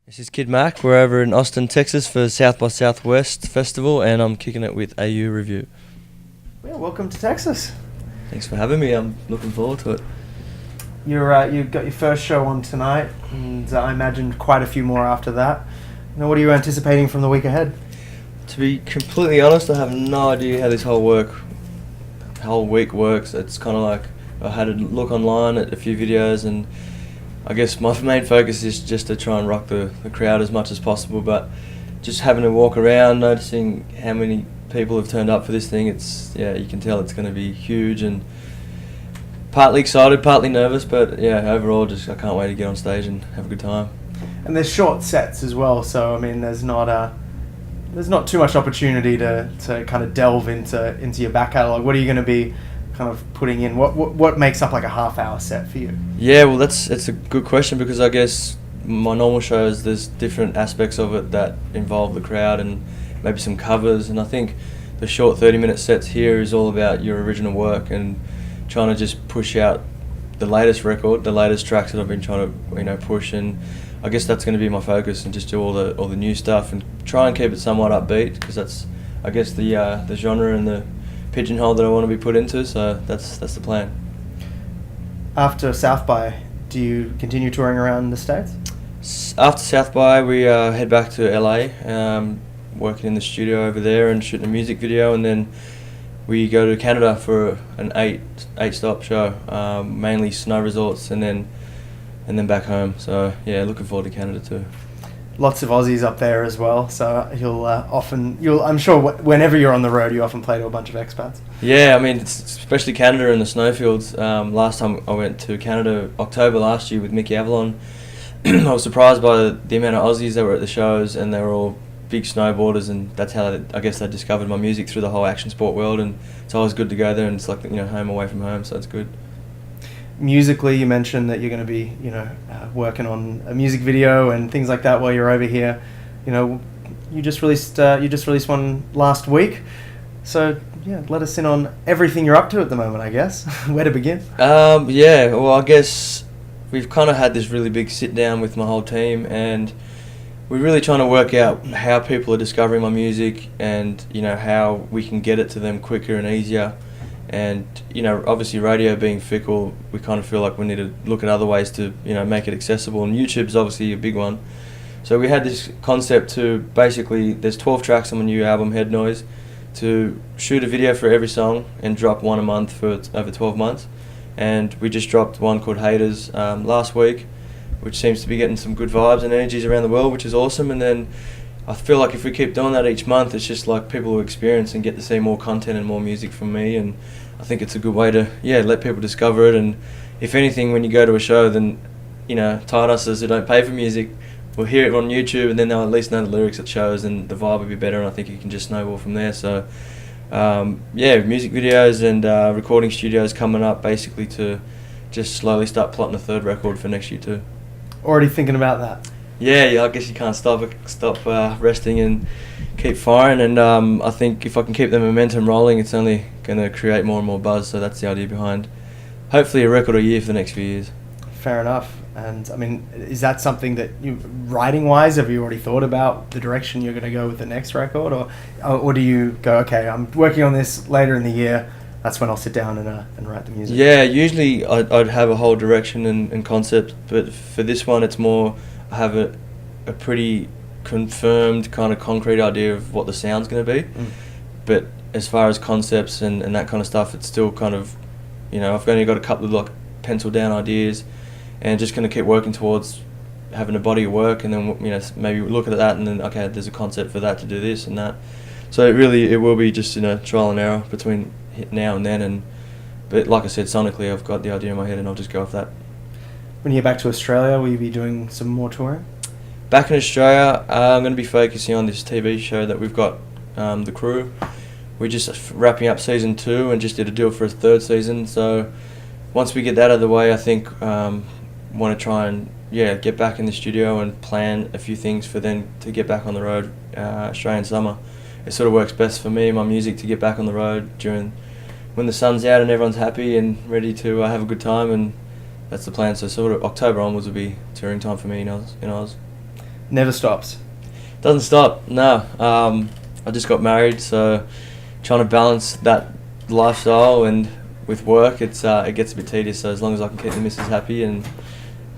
This is Kid Mac. We're over in Austin, Texas for South by Southwest Festival, and I'm kicking it with AU Review. Yeah, welcome to Texas. Thanks for having me. I'm looking forward to it. You've got your first show on tonight, and I imagine quite a few more after that. Now, what are you anticipating from the week ahead? To be completely honest, I have no idea how this whole week works. It's kind of like I had a look online at a few videos, and I guess my main focus is just to try and rock the crowd as much as possible, but just having to walk around, noticing how many people have turned up for this thing, you can tell it's going to be huge, and partly excited, partly nervous, but yeah, overall I can't wait to get on stage and have a good time. And there's short sets as well, so I mean there's not too much opportunity to kind of delve into your back catalogue. What are you going to be kind of putting in? What makes up like a half-hour set for you? Yeah, well, it's a good question, because I guess my normal shows, there's different aspects of it that involve the crowd and maybe some covers, and I think the short 30-minute sets here is all about your original work and trying to just push out the latest record, the latest tracks that I've been trying to push, and I guess that's going to be my focus, and just do all the new stuff and try and keep it somewhat upbeat, because that's I guess the genre and the pigeonhole that I want to be put into, so that's the plan. After South by, do you continue touring around the States? After South by, we head back to LA, working in the studio over there and shooting a music video, and then we go to Canada for an eight stop show, mainly snow resorts, and then back home. So yeah, looking forward to Canada too. Lots of Aussies up there as well, so I'm sure whenever you're on the road, you often play to a bunch of expats. Yeah, I mean, especially Canada and the snowfields. Last time I went to Canada, October last year with Mickey Avalon, I was surprised by the amount of Aussies that were at the shows, and they were all big snowboarders, and that's how I guess they discovered my music, through the whole action sport world, and it's always good to go there, and it's like home away from home, so it's good. Musically, you mentioned that you're going to be, working on a music video and things like that while you're over here. You just released one last week. So yeah, let us in on everything you're up to at the moment, I guess. Where to begin? Yeah, well, I guess we've kind of had this really big sit down with my whole team, and we're really trying to work out how people are discovering my music, and how we can get it to them quicker and easier. And obviously radio being fickle, we kind of feel like we need to look at other ways to make it accessible, and YouTube's obviously a big one. So we had this concept to basically, there's 12 tracks on my new album Head Noise, to shoot a video for every song and drop one a month for over 12 months. And we just dropped one called Haters last week, which seems to be getting some good vibes and energies around the world, which is awesome. And then I feel like if we keep doing that each month, it's just like people will experience and get to see more content and more music from me, and I think it's a good way to let people discover it. And if anything, when you go to a show, then tight asses who don't pay for music will hear it on YouTube, and then they'll at least know the lyrics at shows, and the vibe will be better, and I think you can just snowball from there. So music videos and recording studios coming up, basically to just slowly start plotting a third record for next year too. Already thinking about that? Yeah, I guess you can't stop resting and keep firing, and I think if I can keep the momentum rolling, it's only going to create more and more buzz, so that's the idea behind hopefully a record a year for the next few years. Fair enough. And I mean, is that something that writing-wise, have you already thought about the direction you're going to go with the next record, or do you go, okay, I'm working on this later in the year, that's when I'll sit down and write the music? Yeah, usually I'd have a whole direction and concept, but for this one it's more, I have a pretty confirmed kind of concrete idea of what the sound's going to be. But as far as concepts and that kind of stuff, it's still kind of, I've only got a couple of penciled down ideas, and just going to keep working towards having a body of work, and then maybe look at that, and then okay, there's a concept for that to do this and that. So it will be just trial and error between now and then, but like I said, sonically I've got the idea in my head, and I'll just go off that. When you get back to Australia, will you be doing some more touring? Back in Australia, I'm going to be focusing on this TV show that we've got, The Crew. We're just wrapping up season 2 and just did a deal for a third season. So once we get that out of the way, I think want to try and get back in the studio and plan a few things for then to get back on the road Australian summer. It sort of works best for me and my music to get back on the road during when the sun's out and everyone's happy and ready to have a good time, and that's the plan. So sort of October onwards will be touring time for me in Oz. never stops. Doesn't stop. No. I just got married, so trying to balance that lifestyle and with work, it gets a bit tedious. So as long as I can keep the missus happy, and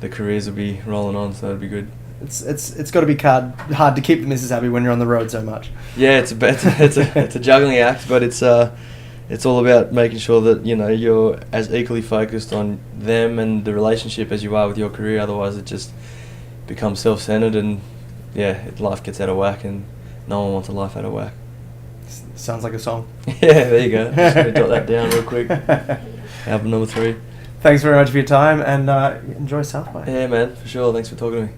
the careers will be rolling on, so it'll be good. It's got to be hard to keep the missus happy when you're on the road so much. Yeah, it's a juggling act, but it's all about making sure that you're as equally focused on them and the relationship as you are with your career. Otherwise, it just becomes self-centered, and life gets out of whack, and no one wants a life out of whack. Sounds like a song. Yeah, there you go. Just gonna jot that down real quick. Album number 3. Thanks very much for your time, and enjoy South by. Yeah, man, for sure. Thanks for talking to me.